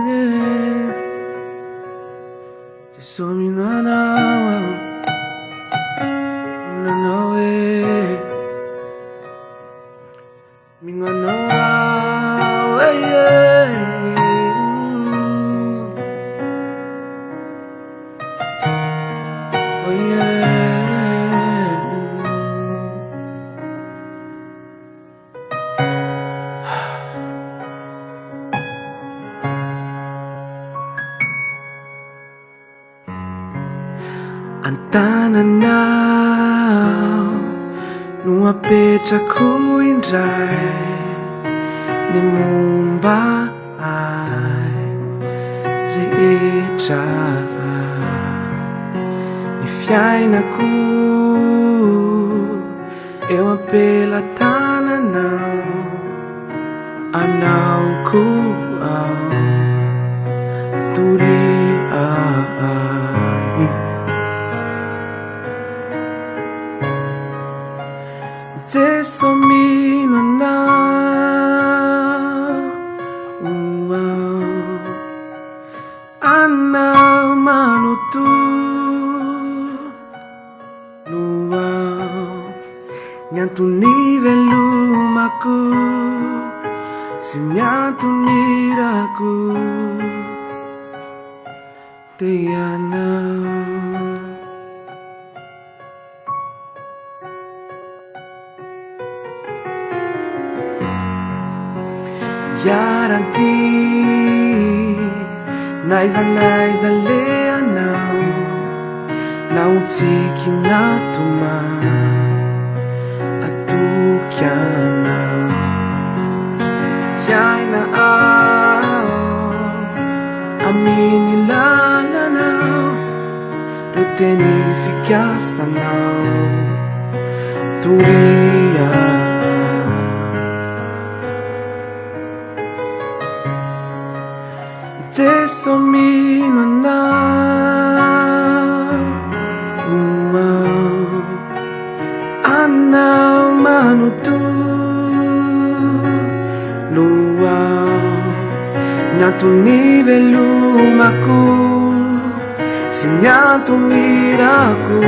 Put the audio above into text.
yeah. Just so me no way. Me no way, yeah. Oh yeah. Ang tananaw nung apetrako indray ny momba ay rehetra ny fiainako eo ampelantananao anaoko Testo mino na Ana manutu Nyantu nivelumaku Sinyantu niraku Tiana Yaranti Naiza leanao Nautsiki natuma Atukianao Yaina Amini lalanao Reteni fikiasanao Turia Testo mino na Ana manutu Nyantu nivelumaku Sinyantu miraku